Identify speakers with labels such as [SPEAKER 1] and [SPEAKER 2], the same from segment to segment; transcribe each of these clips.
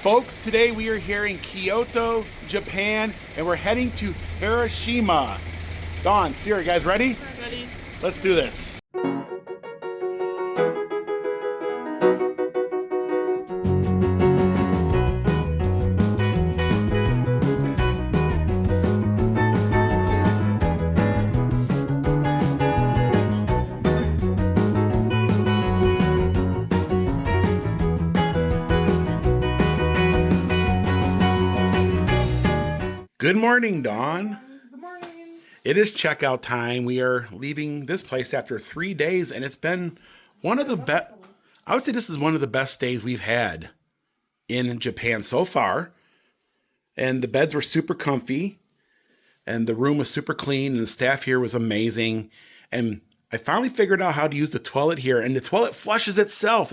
[SPEAKER 1] Folks, today we are here in Kyoto, Japan, and we're heading to Hiroshima. Dawn, Sierra, guys ready?
[SPEAKER 2] Ready.
[SPEAKER 1] Let's do this. Good morning, Dawn.
[SPEAKER 2] Good morning.
[SPEAKER 1] It is checkout time. We are leaving this place after 3 days, and it's been one of the best. I would say this is one of the best days we've had in Japan so far. And the beds were super comfy, and the room was super clean, and the staff here was amazing. And I finally figured out how to use the toilet here, and the toilet flushes itself.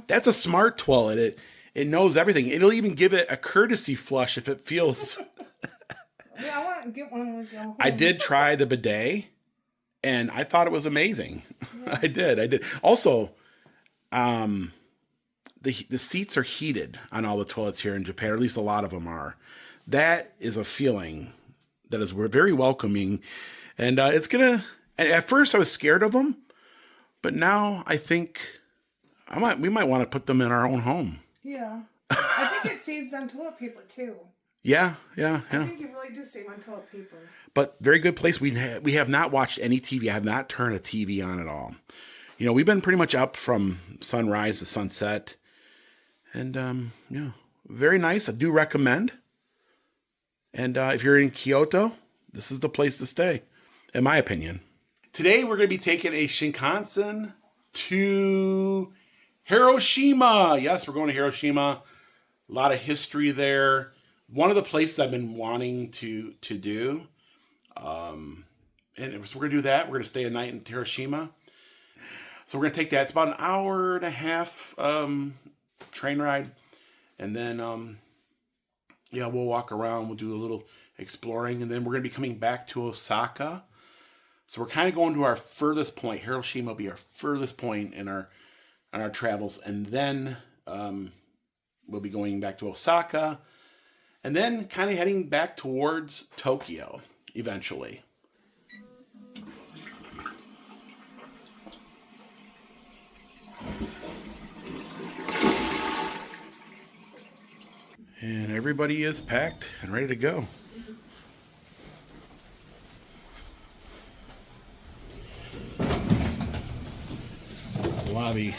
[SPEAKER 1] That's a smart toilet. It knows everything. It'll even give it a courtesy flush if it feels.
[SPEAKER 2] Yeah, I want to get one when we go home.
[SPEAKER 1] I did try the bidet, and I thought it was amazing. Yeah. I did. Also, the seats are heated on all the toilets here in Japan, or at least a lot of them are. That is a feeling that is very welcoming, and it's gonna. And at first, I was scared of them, but now I think we might want to put them in our own home.
[SPEAKER 2] Yeah, I think it saves on toilet paper too.
[SPEAKER 1] Yeah.
[SPEAKER 2] I think you really do save on toilet paper.
[SPEAKER 1] But very good place. We have not watched any TV. I have not turned a TV on at all. You know, we've been pretty much up from sunrise to sunset. And, yeah, very nice. I do recommend. And if you're in Kyoto, this is the place to stay, in my opinion. Today, we're going to be taking a Shinkansen to Hiroshima. Yes, we're going to Hiroshima. A lot of history there. One of the places I've been wanting to do. And so we're going to do that. We're going to stay a night in Hiroshima. So we're going to take that. It's about an hour and a half train ride. And then, we'll walk around. We'll do a little exploring. And then we're going to be coming back to Osaka. So we're kind of going to our furthest point. Hiroshima will be our furthest point in our travels. And then we'll be going back to Osaka. And then kind of heading back towards Tokyo eventually. And everybody is packed and ready to go. Lobby.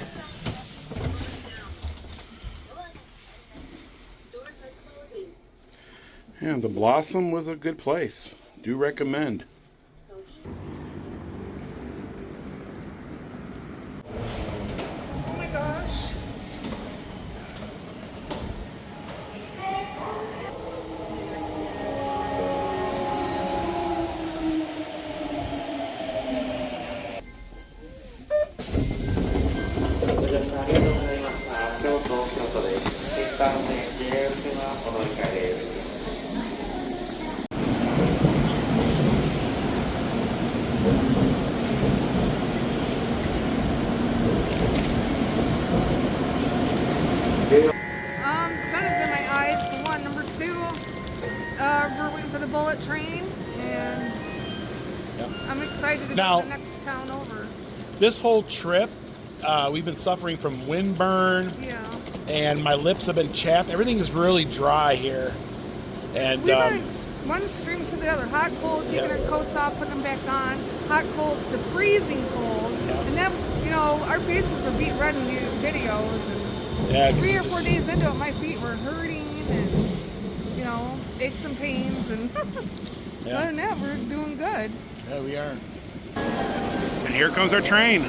[SPEAKER 1] Yeah, the Blossom was a good place. Do recommend.
[SPEAKER 2] Oh my gosh. Sun is in my eyes for one. Number two, we're waiting for the bullet train, and I'm excited to go to the next town over.
[SPEAKER 1] This whole trip, we've been suffering from windburn.
[SPEAKER 2] Yeah.
[SPEAKER 1] And my lips have been chapped. Everything is really dry here. And
[SPEAKER 2] we went one extreme to the other. Hot, cold, taking our coats off, putting them back on. Hot, cold, to freezing cold.
[SPEAKER 1] Yeah.
[SPEAKER 2] And then, our faces were beat red in the videos. And 3 or 4 days into it, my feet were hurting and, aches and pains. And other than that, we're doing good.
[SPEAKER 1] Yeah, we are. And here comes our train.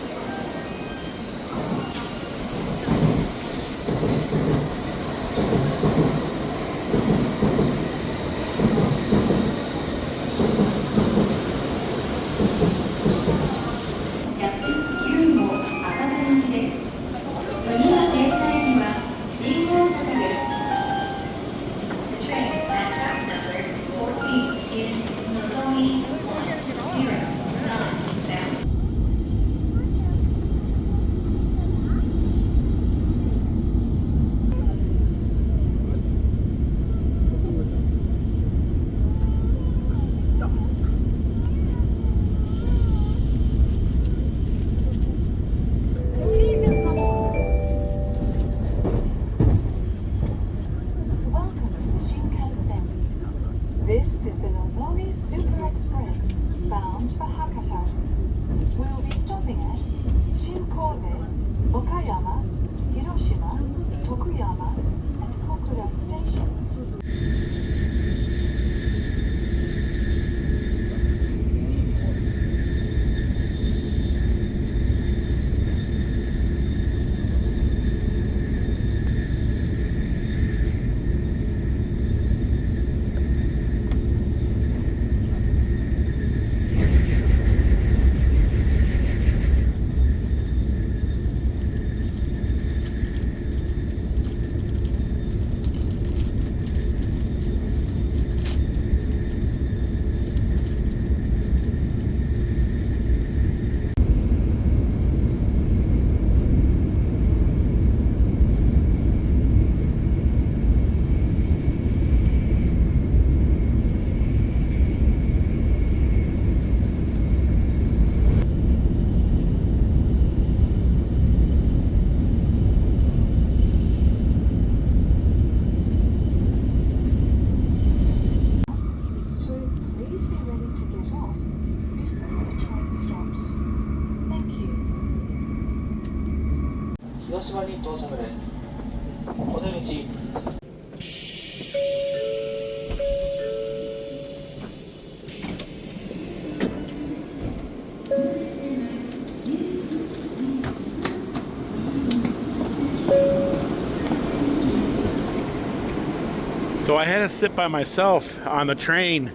[SPEAKER 1] So I had to sit by myself on the train.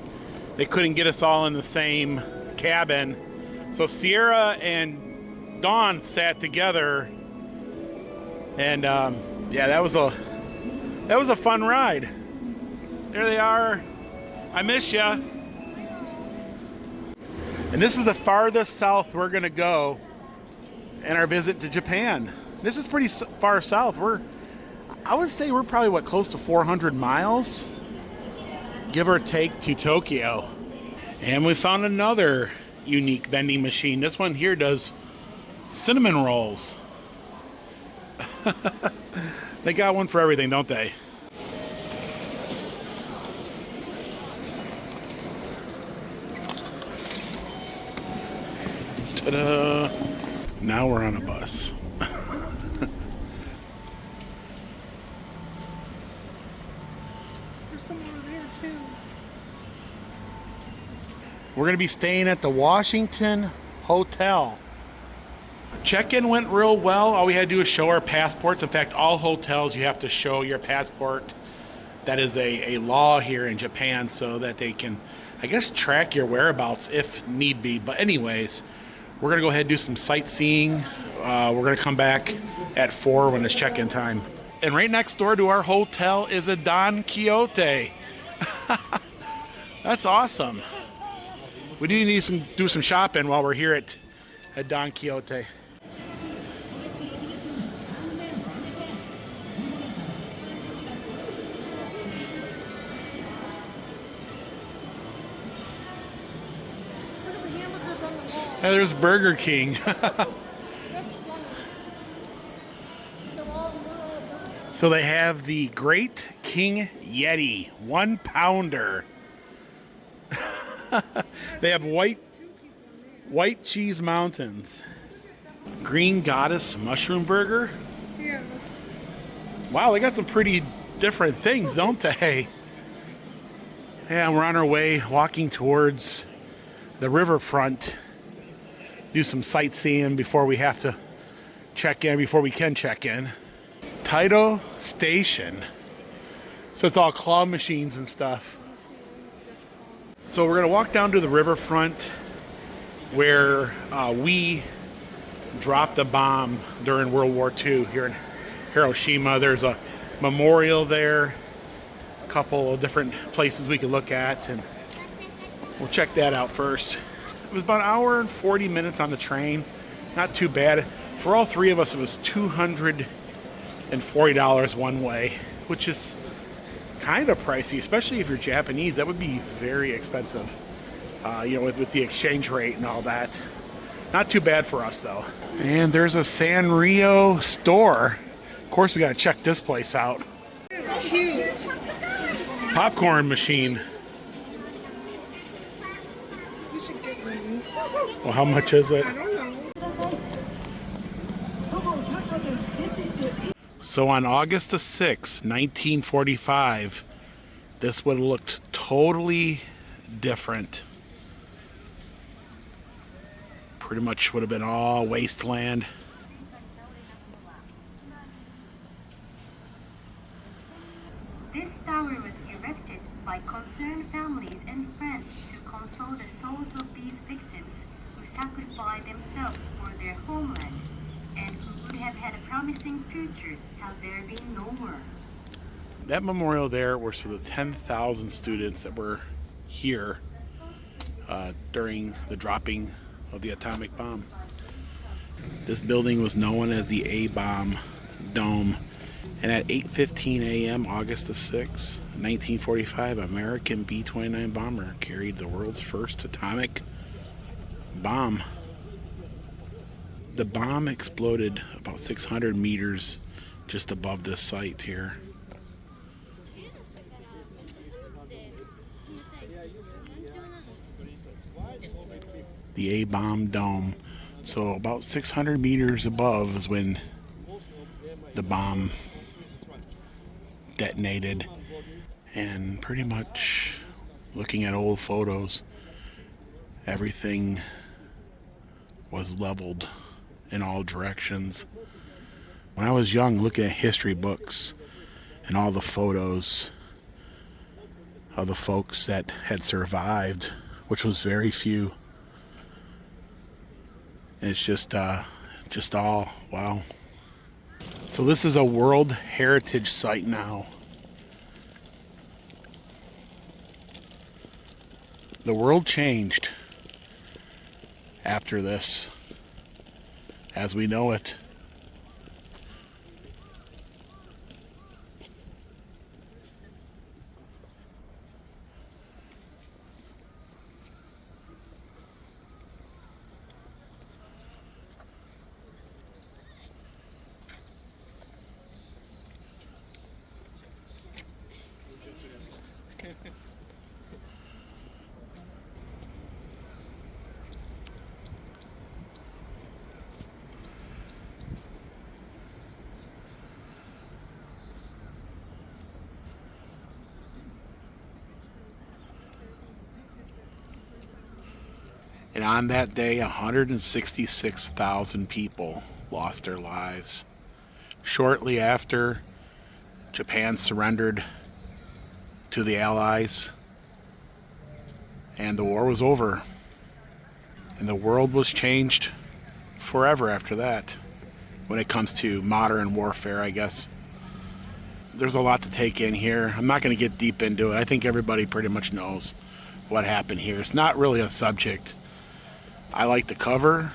[SPEAKER 1] They couldn't get us all in the same cabin. So Sierra and Dawn sat together, and yeah, that was a fun ride. There they are. I miss ya. And this is the farthest south we're gonna go in our visit to Japan. This is pretty far south. I would say we're probably, what, close to 400 miles, give or take, to Tokyo. And we found another unique vending machine. This one here does cinnamon rolls. They got one for everything, don't they? Ta-da! Now we're on a bus.
[SPEAKER 2] There's someone over there too.
[SPEAKER 1] We're going to be staying at the Washington Hotel. Check-in went real well. All we had to do is show our passports. In fact, all hotels you have to show your passport. That is a law here in Japan, so that they can, I guess, track your whereabouts if need be. But anyways, we're going to go ahead and do some sightseeing. We're going to come back at 4 when it's check-in time. And right next door to our hotel is a Don Quixote. That's awesome. We do need to do some shopping while we're here at Don Quixote.
[SPEAKER 2] Look at the hamburgers on the wall.
[SPEAKER 1] Hey, there's Burger King.
[SPEAKER 2] That's funny. They're all burgers.
[SPEAKER 1] So they have the Great King Yeti 1 pounder. They have white cheese mountains. Green Goddess mushroom burger.
[SPEAKER 2] Yeah.
[SPEAKER 1] Wow, they got some pretty different things, don't they? Yeah, we're on our way walking towards the riverfront. Do some sightseeing before we have to check in, before we can check in. Taito Station. So it's all claw machines and stuff. So we're going to walk down to the riverfront where we dropped a bomb during World War II here in Hiroshima. There's a memorial there, a couple of different places we could look at, and we'll check that out first. It was about an hour and 40 minutes on the train. Not too bad. For all three of us, it was $240 one way, which is kind of pricey, especially if you're Japanese. That would be very expensive, you know, with the exchange rate and all that. Not too bad for us, though. And there's a Sanrio store. Of course, we got to check this place out.
[SPEAKER 2] It's cute.
[SPEAKER 1] Popcorn machine.
[SPEAKER 2] We should get one.
[SPEAKER 1] Well, how much is it?
[SPEAKER 2] I don't know.
[SPEAKER 1] So on August the 6th, 1945, this would have looked totally different. Pretty much would have been all wasteland.
[SPEAKER 3] This tower was erected by concerned families and friends to console the souls of these victims who sacrificed themselves for their homeland and who would have had a promising future had there been no war.
[SPEAKER 1] That memorial there was for the 10,000 students that were here during the dropping of the atomic bomb. This building was known as the A-bomb dome. And at 8:15 a.m. August the 6th, 1945, American B-29 bomber carried the world's first atomic bomb. The bomb exploded about 600 meters just above this site here. The A-bomb dome. So about 600 meters above is when the bomb detonated. And pretty much, looking at old photos, everything was leveled in all directions. When I was young, looking at history books and all the photos, of the folks that had survived, which was very few. And it's just all, wow. So this is a World Heritage Site now. The world changed after this, as we know it. And on that day, 166,000 people lost their lives. Shortly after, Japan surrendered to the Allies, and the war was over. And the world was changed forever after that, when it comes to modern warfare, I guess. There's a lot to take in here. I'm not going to get deep into it. I think everybody pretty much knows what happened here. It's not really a subject I like to cover,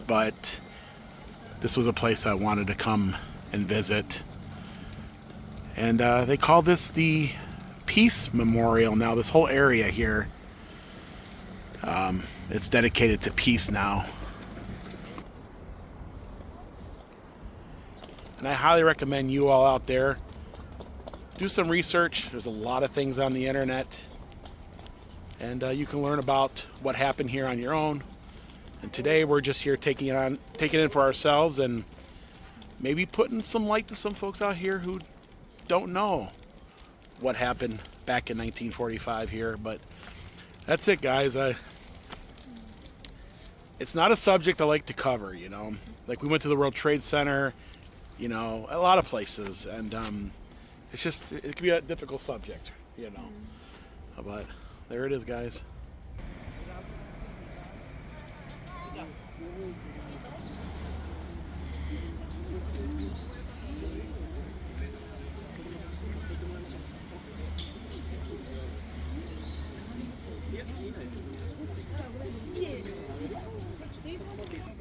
[SPEAKER 1] but this was a place I wanted to come and visit. And they call this the Peace Memorial now. This whole area here, it's dedicated to peace now. And I highly recommend you all out there do some research. There's a lot of things on the internet, and you can learn about what happened here on your own. And today we're just here taking it in for ourselves, and maybe putting some light to some folks out here who don't know what happened back in 1945 here. But that's it, guys. It's not a subject I like to cover, you know. Like, we went to the World Trade Center, you know, a lot of places, and it's just, it can be a difficult subject, you know. But there it is, guys.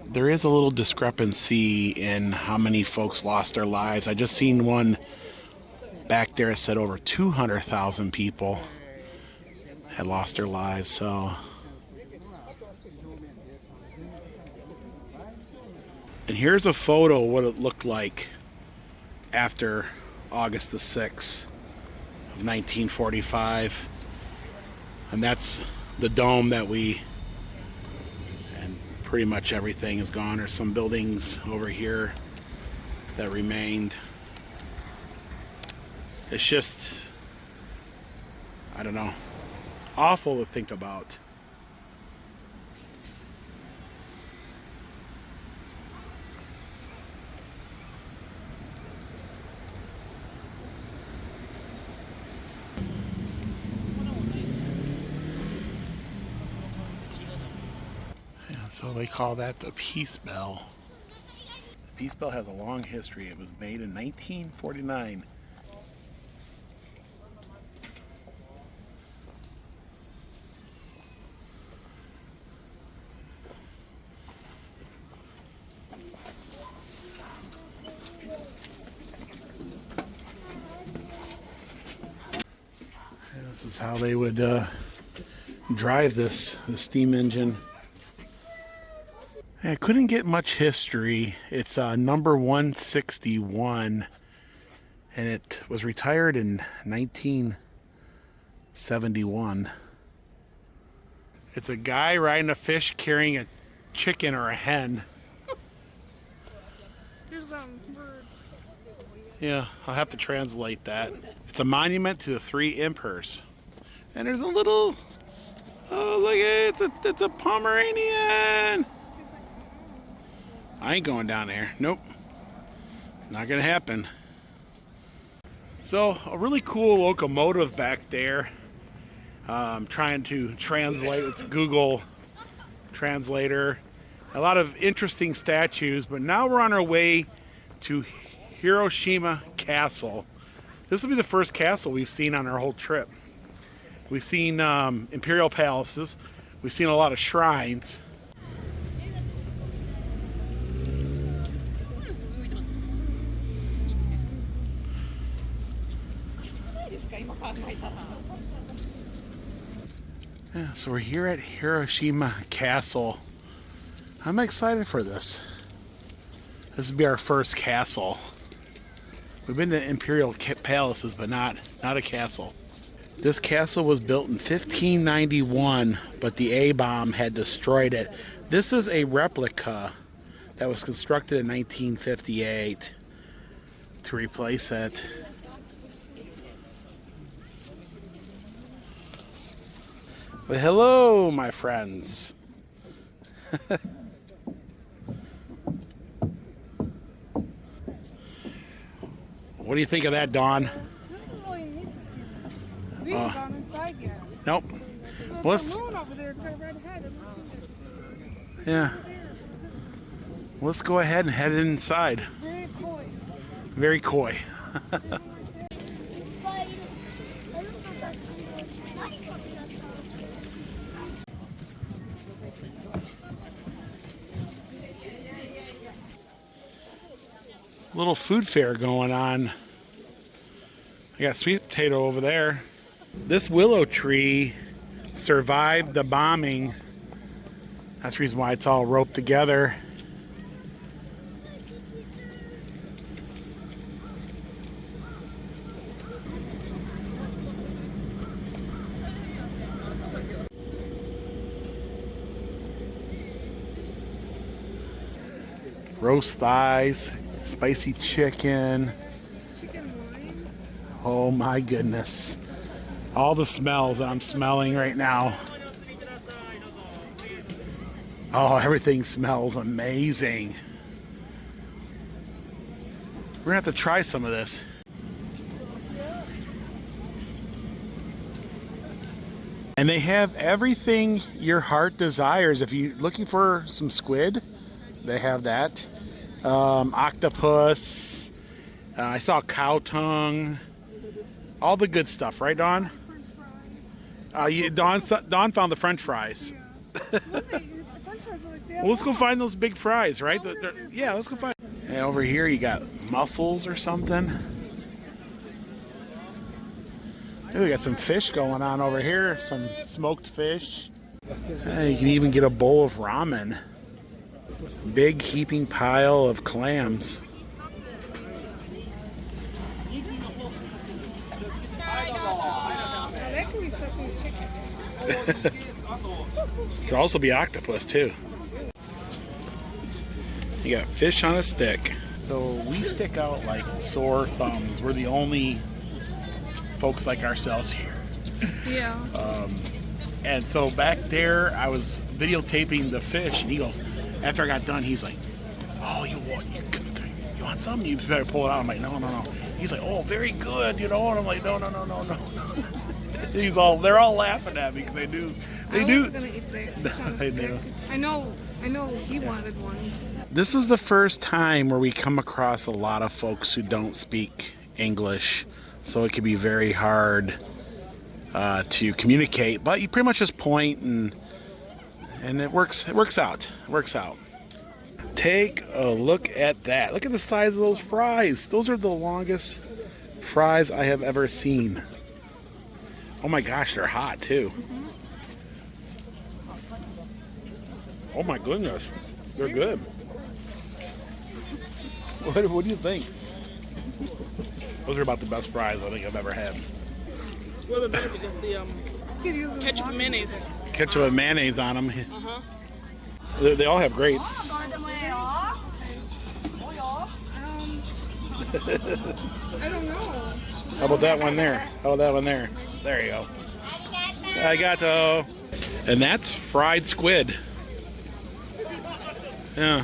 [SPEAKER 1] There is a little discrepancy in how many folks lost their lives. I just seen one back there that said over 200,000 people had lost their lives. So, and here's a photo of what it looked like after August the 6th of 1945. And that's the dome that pretty much everything is gone. There's some buildings over here that remained. It's just, I don't know, awful to think about. So they call that the Peace Bell. The Peace Bell has a long history. It was made in 1949. This is how they would drive this steam engine. I couldn't get much history. It's number 161, and it was retired in 1971. It's a guy riding a fish carrying a chicken or a hen.
[SPEAKER 2] Here's some birds.
[SPEAKER 1] Yeah, I'll have to translate that. It's a monument to the 3 emperors. And there's a little, oh, look at it, it's a Pomeranian. I ain't going down there. Nope. It's not gonna happen. So, a really cool locomotive back there. Trying to translate with Google Translator. A lot of interesting statues, but now we're on our way to Hiroshima Castle. This will be the first castle we've seen on our whole trip. We've seen imperial palaces. We've seen a lot of shrines. Yeah, so we're here at Hiroshima Castle. I'm excited for this. This will be our first castle. We've been to imperial palaces, but not a castle. This castle was built in 1591, but the A-bomb had destroyed it. This is a replica that was constructed in 1958 to replace it. Well, hello, my friends. What do you think of that, Dawn?
[SPEAKER 2] This is really neat to see this. We haven't gone inside yet.
[SPEAKER 1] Nope.
[SPEAKER 2] There's
[SPEAKER 1] Well,
[SPEAKER 2] a balloon over there. It's got a red head.
[SPEAKER 1] yeah. Let's go ahead and head inside.
[SPEAKER 2] Very coy.
[SPEAKER 1] Very coy. Little food fair going on. I got sweet potato over there. This willow tree survived the bombing. That's the reason why it's all roped together. Roast thighs, spicy chicken. Oh my goodness. All the smells that I'm smelling right now. Oh, everything smells amazing. We're gonna have to try some of this. And they have everything your heart desires. If you're looking for some squid, they have that. Octopus. I saw cow tongue. All the good stuff, right, Dawn? Dawn found the French fries. Well, let's go find those big fries, right? Yeah, let's go find. And over here, you got mussels or something. Ooh, we got some fish going on over here. Some smoked fish. You can even get a bowl of ramen. Big heaping pile of clams.
[SPEAKER 2] That could be sesame chicken.
[SPEAKER 1] Could also be octopus too. You got fish on a stick. So we stick out like sore thumbs. We're the only folks like ourselves here.
[SPEAKER 2] Yeah.
[SPEAKER 1] And so back there, I was videotaping the fish, and he goes, after I got done, he's like, "Oh, you want some? You better pull it out." I'm like, "No, no, no." He's like, "Oh, very good," you know, and I'm like, "No, no, no, no, no." They're all laughing at me because they do.
[SPEAKER 2] I was gonna eat that.
[SPEAKER 1] They do.
[SPEAKER 2] I know. He wanted one.
[SPEAKER 1] This is the first time where we come across a lot of folks who don't speak English, so it can be very hard to communicate. But you pretty much just point and it works. It works out. It works out. Take a look at that. Look at the size of those fries. Those are the longest fries I have ever seen. Oh my gosh, they're hot too. Oh my goodness, they're good. What do you think? Those are about the best fries I think I've ever had.
[SPEAKER 4] What about the ketchup and mayonnaise?
[SPEAKER 1] Ketchup and mayonnaise on them.
[SPEAKER 4] Uh-huh.
[SPEAKER 1] They all have grapes.
[SPEAKER 2] I don't know.
[SPEAKER 1] How about that one there? How about that one there? There you go. Arigato. And that's fried squid. Yeah.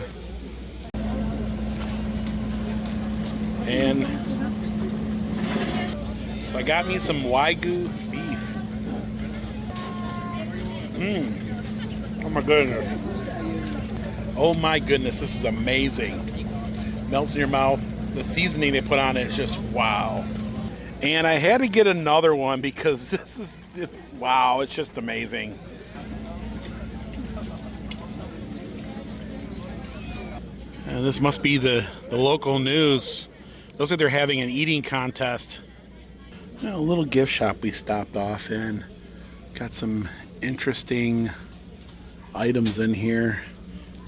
[SPEAKER 1] And so I got me some Wagyu beef. Oh my goodness. Oh my goodness, this is amazing. Melts in your mouth. The seasoning they put on it is just wow. And I had to get another one because it's wow, it's just amazing. And this must be the local news. Looks like they're having an eating contest. A little gift shop we stopped off in. Got some interesting items in here.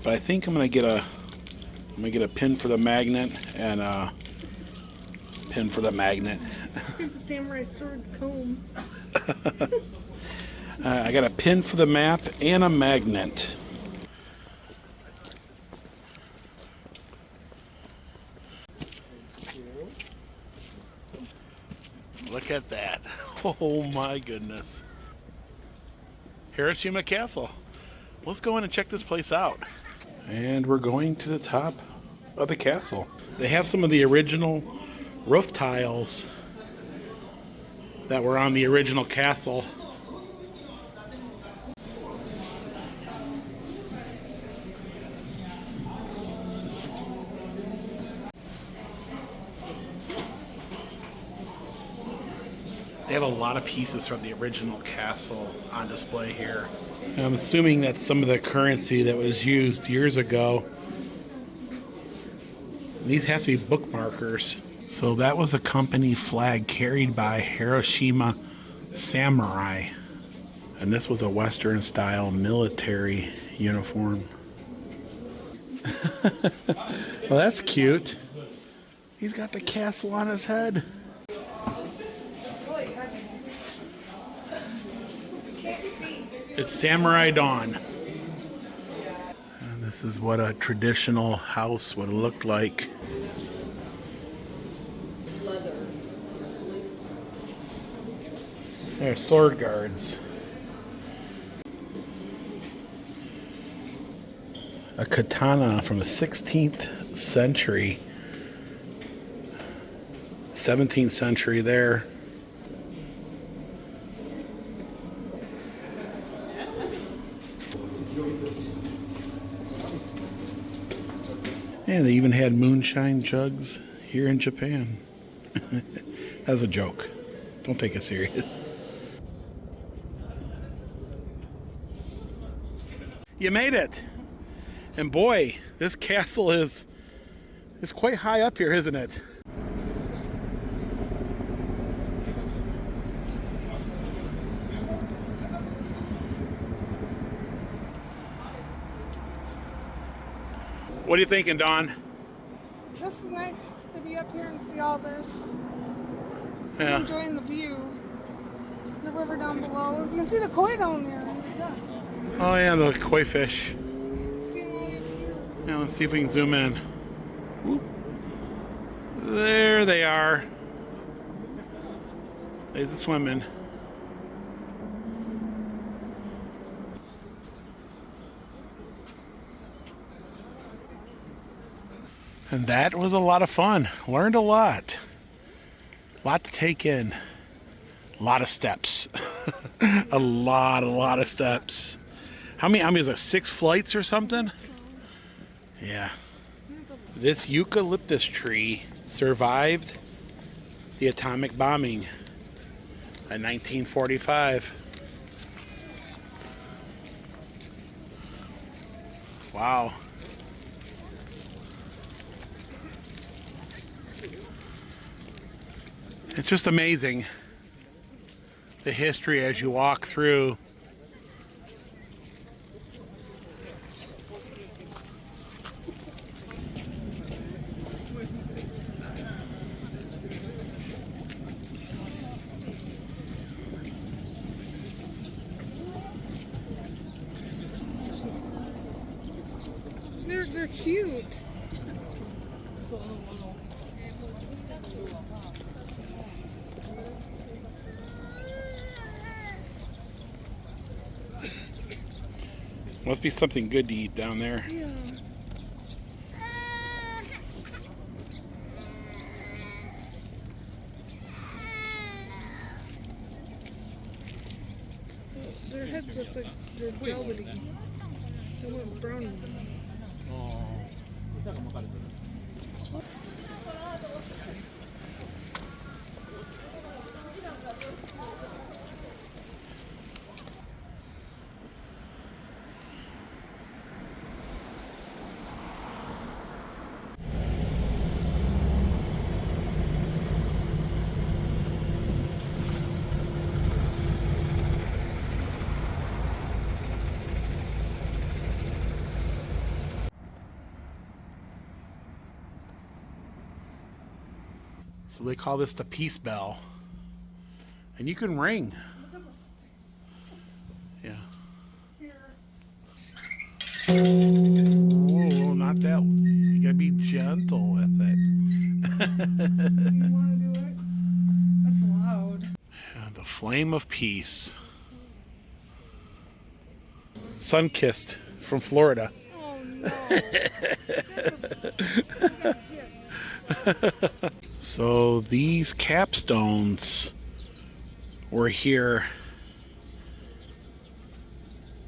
[SPEAKER 1] But I think I'm gonna get a pin for the magnet and a pin for the magnet.
[SPEAKER 2] Here's a samurai sword comb.
[SPEAKER 1] I got a pin for the map and a magnet. Look at that. Oh my goodness. Hiroshima Castle. Let's go in and check this place out. And we're going to the top of the castle. They have some of the original roof tiles that were on the original castle. They have a lot of pieces from the original castle on display here. I'm assuming that's some of the currency that was used years ago. These have to be bookmarkers. So that was a company flag carried by Hiroshima samurai. And this was a Western style military uniform. Well, that's cute. He's got the castle on his head. It's Samurai Dawn. And this is what a traditional house would look like. They're sword guards. A katana from the 16th century. 17th century there. And they even had moonshine jugs here in Japan. That's a joke. Don't take it serious. You made it. And boy, this castle is quite high up here, isn't it? What are you thinking, Dawn?
[SPEAKER 2] This is nice to be up here and see all this.
[SPEAKER 1] Yeah.
[SPEAKER 2] I'm enjoying the view. The river down below. You can see the koi down there.
[SPEAKER 1] Oh yeah, the koi fish.
[SPEAKER 2] See them all up here.
[SPEAKER 1] Yeah, let's see if we can zoom in. Whoop. There they are. There's the swimming. And that was a lot of fun. Learned a lot. A lot to take in. A lot of steps. a lot of steps. How many is it? 6 flights or something? Yeah. This eucalyptus tree survived the atomic bombing in 1945. Wow. It's just amazing, the history as you walk through.
[SPEAKER 2] They're cute.
[SPEAKER 1] Must be something good to eat down there.
[SPEAKER 2] Yeah. Their heads look like they're velvety. They look brown.
[SPEAKER 1] So they call this the peace bell. And you can ring. Yeah. Whoa, not that. You gotta be gentle with it.
[SPEAKER 2] You want to do it? That's loud.
[SPEAKER 1] Yeah, the flame of peace. Sun-kissed from Florida.
[SPEAKER 2] Oh no.
[SPEAKER 1] So these capstones were here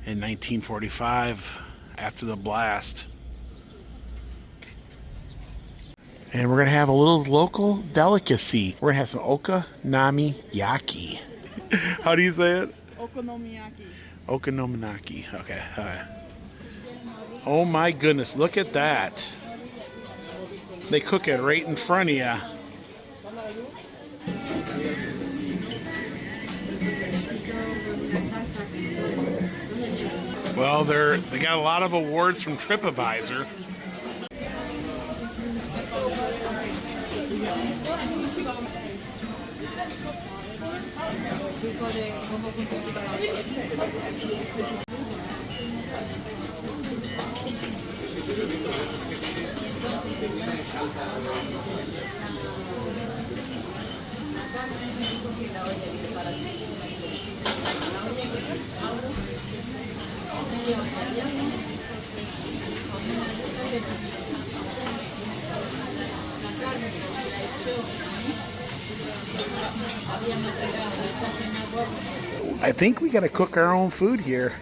[SPEAKER 1] in 1945 after the blast. And we're going to have a little local delicacy. We're going to have some Okonomiyaki. How do you say it?
[SPEAKER 2] Okonomiyaki.
[SPEAKER 1] Okonomiyaki. Okay. All right. Oh my goodness, look at that. They cook it right in front of you. Well, they got a lot of awards from TripAdvisor. I think we got to cook our own food here.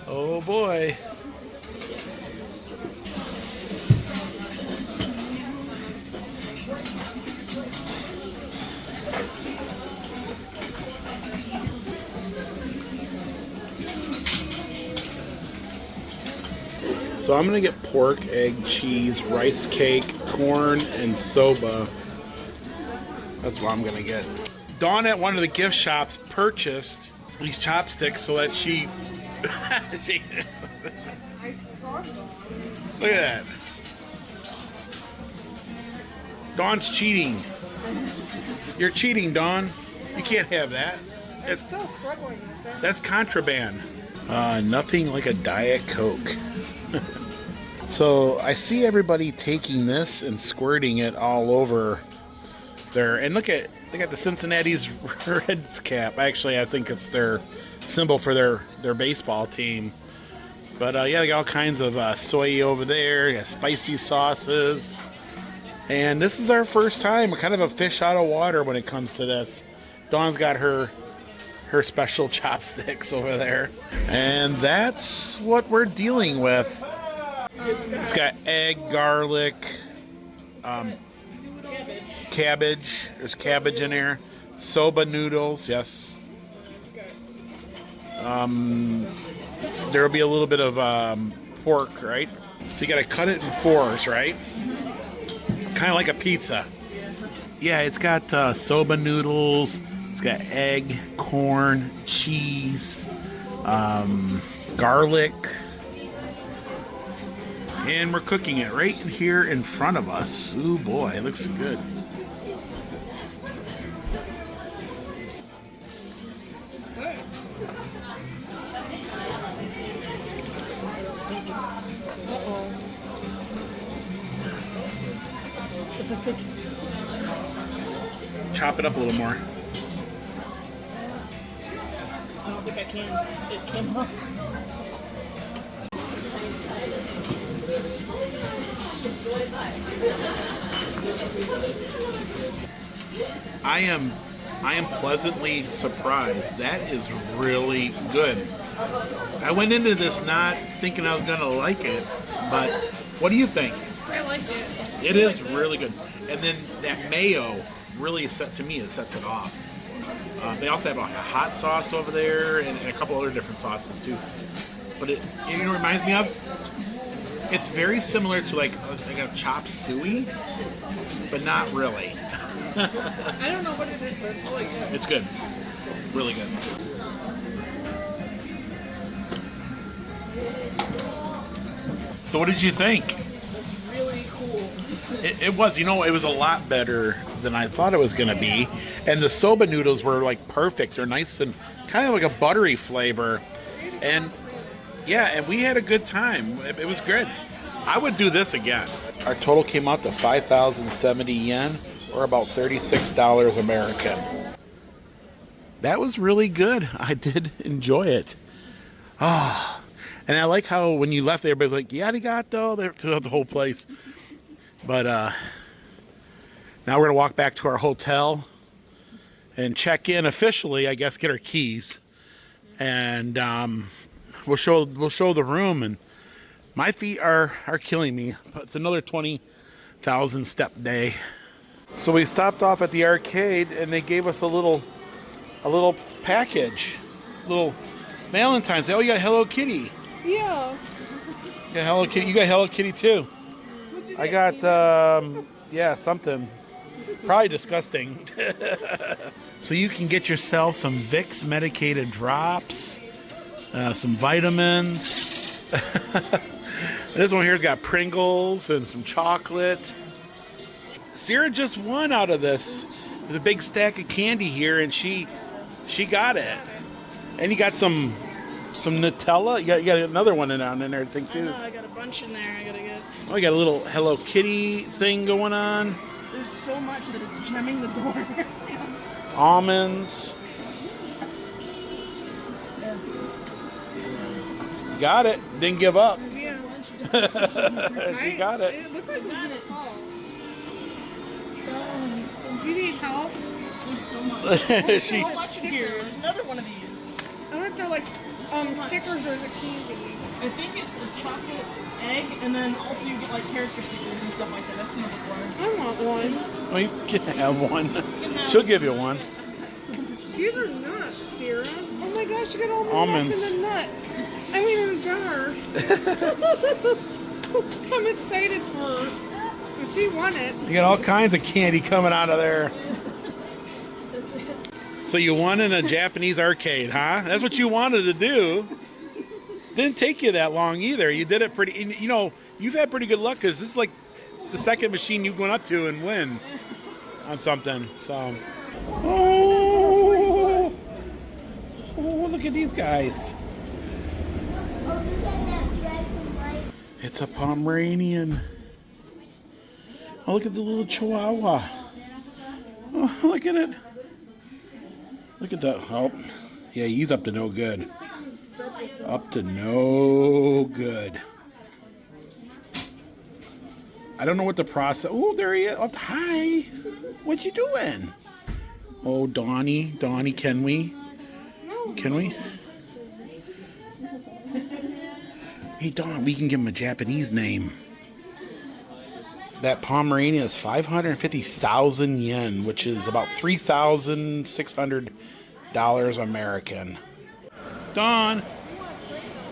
[SPEAKER 1] Oh boy. So I'm gonna get pork, egg, cheese, rice cake, corn, and soba. That's what I'm gonna get. Dawn at one of the gift shops purchased these chopsticks so that she look at that. Dawn's cheating. You're cheating, Dawn. You can't have that.
[SPEAKER 2] I'm still struggling with that.
[SPEAKER 1] That's contraband. Nothing like a Diet Coke. So I see everybody taking this and squirting it all over there. And look at, they got the Cincinnati's Reds cap. Actually, I think it's their symbol for their baseball team. But yeah, they got all kinds of soy over there. They got spicy sauces. And this is our first time. We're kind of a fish out of water when it comes to this. Dawn's got her special chopsticks over there. And that's what we're dealing with. It's got egg, garlic, cabbage. There's cabbage in there. Soba noodles, yes. There'll be a little bit of pork, right? So you gotta cut it in fours, right? Kind of like a pizza. Yeah, it's got soba noodles. It's got egg, corn, cheese, garlic. And we're cooking it right here in front of us. Ooh boy, it looks good.
[SPEAKER 2] It's good. Uh-oh.
[SPEAKER 1] Chop it up a little more.
[SPEAKER 4] I don't think I can. It came up.
[SPEAKER 1] I am I am pleasantly surprised. That is really good. I went into this not thinking I was going to like it, but what do you think?
[SPEAKER 2] I like it.
[SPEAKER 1] It is really good. And then that mayo really it sets it off. They also have a hot sauce over there and a couple other different sauces too. But it reminds me of, it's very similar to like a chop suey, but not really.
[SPEAKER 2] I don't know what it is, but it's really good.
[SPEAKER 1] It's good. Really good. So what did you think?
[SPEAKER 4] It's really cool.
[SPEAKER 1] It was, it was a lot better than I thought it was going to be. And the soba noodles were like perfect. They're nice and kind of like a buttery flavor. And yeah, and we had a good time. It was good. I would do this again. Our total came out to 5,070 yen, or about $36 American. That was really good. I did enjoy it. Ah, and I like how when you left, everybody's like, "Arigato," throughout the whole place. But now we're gonna walk back to our hotel and check in officially. I guess get our keys, and we'll show the room. And my feet are killing me. But it's another 20,000 step day. So we stopped off at the arcade, and they gave us a little package, little Valentine's Day. Oh, you got Hello Kitty.
[SPEAKER 2] Yeah.
[SPEAKER 1] You got Hello Kitty. You got Hello Kitty too. I got something probably disgusting. So you can get yourself some Vicks medicated drops, some vitamins. This one here's got Pringles and some chocolate. Sarah just won out of this. There's a big stack of candy here, and she got it. And you got some Nutella. You got another one in there, I think, too.
[SPEAKER 4] I got a bunch in there I gotta get.
[SPEAKER 1] Oh, you got a little Hello Kitty thing going on.
[SPEAKER 4] There's so much that it's jamming the door.
[SPEAKER 1] Almonds. You got it. Didn't give up.
[SPEAKER 2] Yeah.
[SPEAKER 1] She got it.
[SPEAKER 2] It looked like it was going to fall. You need help?
[SPEAKER 4] There's so much.
[SPEAKER 1] She-
[SPEAKER 4] So much here. There's another one of these.
[SPEAKER 2] I wonder if they're like stickers or is it candy?
[SPEAKER 4] I think it's a chocolate egg, and then also you get like character stickers and stuff like that. I've seen it before.
[SPEAKER 2] I want one.
[SPEAKER 1] Well, you can have one. She'll give you one.
[SPEAKER 2] These are nuts, Sarah. Oh my gosh, you got all the
[SPEAKER 1] Almonds.
[SPEAKER 2] nuts in a nut. I mean, in a jar. I'm excited for her. But she won it.
[SPEAKER 1] You got all kinds of candy coming out of there. So you won in a Japanese arcade, huh? That's what you wanted to do. Didn't take you that long either. You did it pretty. You've had pretty good luck because this is like the second machine you went up to and win on something. So, oh, look at these guys. It's a Pomeranian. Oh, look at the little Chihuahua. Oh, look at it. Look at that. Oh, yeah, he's up to no good. Up to no good. I don't know what the process. Oh, there he is. Oh, hi. What you doing? Oh, Donnie, can we? Can we? Hey, Don, we can give him a Japanese name. That Pomeranian is 550,000 yen, which is about $3,600 American. Dawn,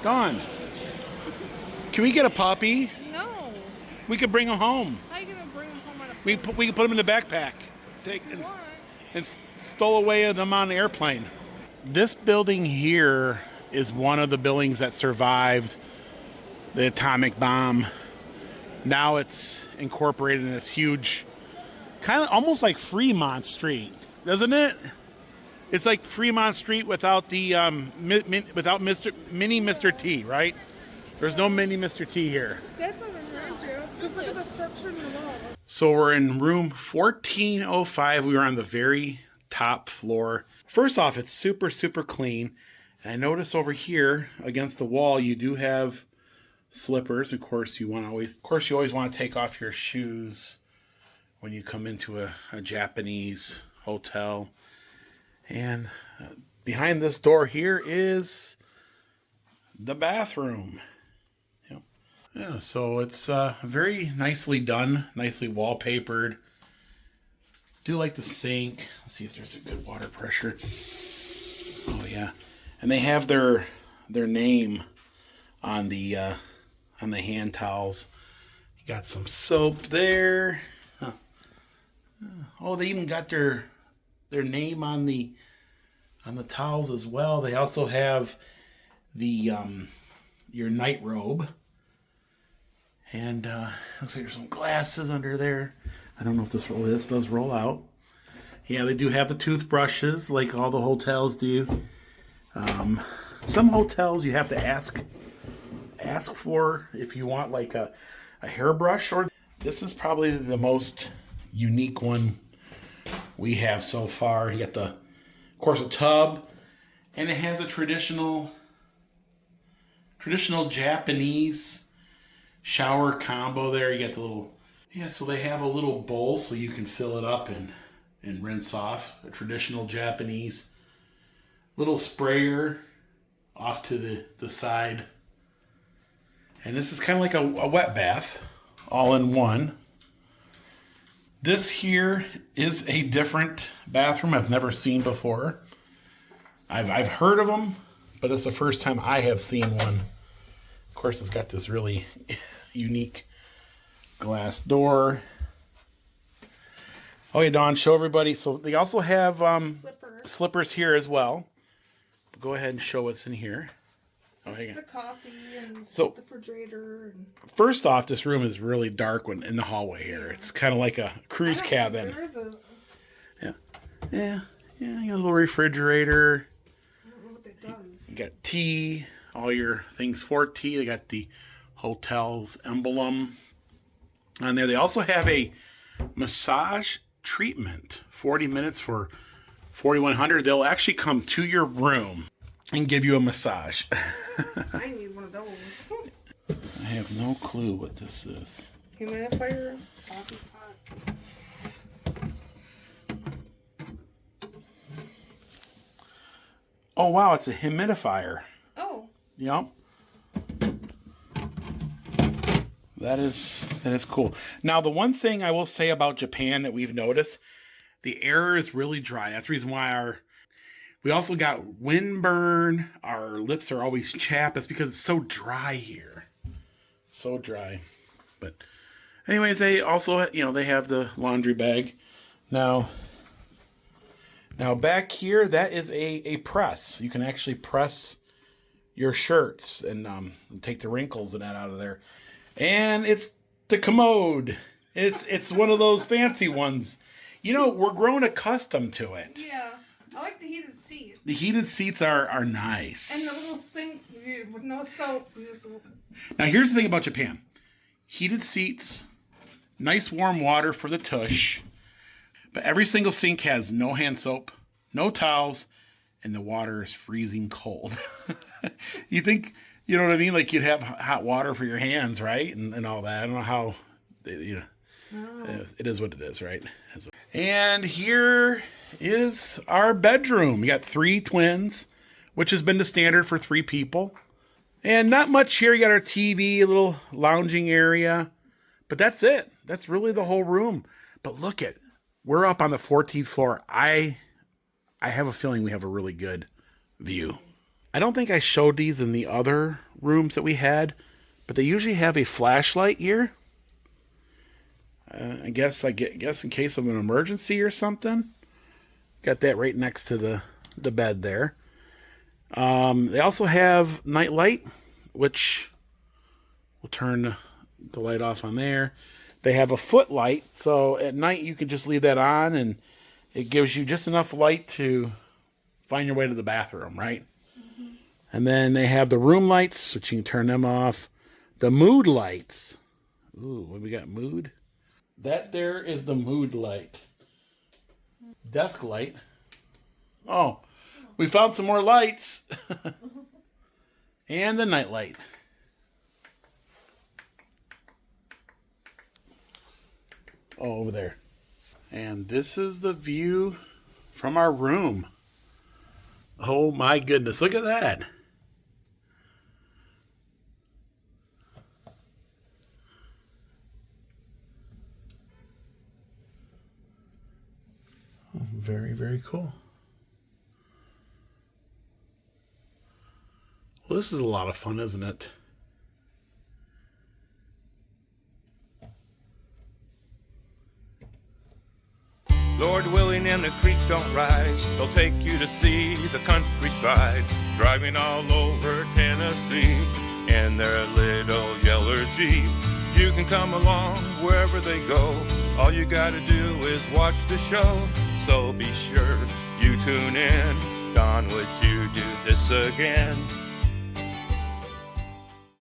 [SPEAKER 1] can we get a puppy?
[SPEAKER 2] No.
[SPEAKER 1] We could bring him home.
[SPEAKER 2] How are you going to bring them home on a
[SPEAKER 1] We could put him in the backpack, and stow away them on the airplane. This building here is one of the buildings that survived the atomic bomb. Now it's incorporated in this huge, kind of almost like Fremont Street, doesn't it? It's like Fremont Street without the without mini Mr. T, right? There's no mini Mr. T here.
[SPEAKER 2] That's what I'm trying to. Just look at the structure in the wall.
[SPEAKER 1] So we're in room 1405. We were on the very top floor. First off, it's super, super clean. And I notice over here against the wall, you do have slippers. Of course, you always want to take off your shoes when you come into a Japanese hotel. And behind this door here is the bathroom. Yep. Yeah, so it's very nicely done, nicely wallpapered. Do like the sink. Let's see if there's a good water pressure. Oh yeah, and they have their name on the hand towels. You got some soap there. Huh. Oh, they even got their name on the towels as well. They also have the your night robe, and looks like there's some glasses under there. I don't know if this does roll out. Yeah, they do have the toothbrushes like all the hotels do. Some hotels you have to ask for if you want like a hairbrush, or this is probably the most unique one we have so far. You got of course, a tub, and it has a traditional Japanese shower combo there. You got the little, so they have a little bowl so you can fill it up and rinse off. A traditional Japanese little sprayer off to the side. And this is kind of like a wet bath, all in one. This here is a different bathroom I've never seen before. I've heard of them, but it's the first time I have seen one. Of course, it's got this really unique glass door. Okay, Dawn, show everybody. So they also have slippers here as well. Go ahead and show what's in here. Oh,
[SPEAKER 2] it's a coffee and
[SPEAKER 1] so,
[SPEAKER 2] the refrigerator. And...
[SPEAKER 1] First off, this room is really dark in the hallway here. It's kind of like a cruise cabin.
[SPEAKER 2] There is a...
[SPEAKER 1] Yeah. You got a little refrigerator.
[SPEAKER 2] I don't know what that does.
[SPEAKER 1] You got tea, all your things for tea. They got the hotel's emblem on there. They also have a massage treatment, 40 minutes for $4,100. They'll actually come to your room and give you a massage.
[SPEAKER 2] I need one of those.
[SPEAKER 1] I have no clue what this is.
[SPEAKER 2] Humidifier, coffee pots.
[SPEAKER 1] Oh wow, it's a humidifier.
[SPEAKER 2] Oh.
[SPEAKER 1] Yep. That is cool. Now the one thing I will say about Japan that we've noticed, the air is really dry. That's the reason why we also got windburn. Our lips are always chapped. It's because it's so dry here. So dry. But anyways, they also, they have the laundry bag. Now back here, that is a press. You can actually press your shirts and take the wrinkles and that out of there. And it's the commode. It's one of those fancy ones. We're growing accustomed to it.
[SPEAKER 2] Yeah. I like the heated seats.
[SPEAKER 1] The heated seats are nice.
[SPEAKER 2] And the little sink with no soap.
[SPEAKER 1] Now, here's the thing about Japan. Heated seats, nice warm water for the tush, but every single sink has no hand soap, no towels, and the water is freezing cold. You think, you know what I mean? Like you'd have hot water for your hands, right? And all that. I don't know how, it is what it is, right? And here is our bedroom. We got 3 twins, which has been the standard for 3 people. And not much here. You got our TV, a little lounging area. But that's it. That's really the whole room. But look at, we're up on the 14th floor. I have a feeling we have a really good view. I don't think I showed these in the other rooms that we had, but they usually have a flashlight here. I guess in case of an emergency or something. Got that right next to the bed there. They also have night light, which will turn the light off on there. They have a foot light, so at night you can just leave that on, and it gives you just enough light to find your way to the bathroom, right? Mm-hmm. And then they have the room lights, which you can turn them off. The mood lights. Ooh, what we got? Mood? That there is the mood light. Desk light. Oh, we found some more lights. And the night light. Oh, over there. And this is the view from our room. Oh my goodness, look at that. Very, very cool. Well, this is a lot of fun, isn't it?
[SPEAKER 5] Lord willing and the creek don't rise, they'll take you to see the countryside, driving all over Tennessee in their little yellow Jeep. You can come along wherever they go, all you gotta do is watch the show, so be sure you tune in. Don, would you do this again?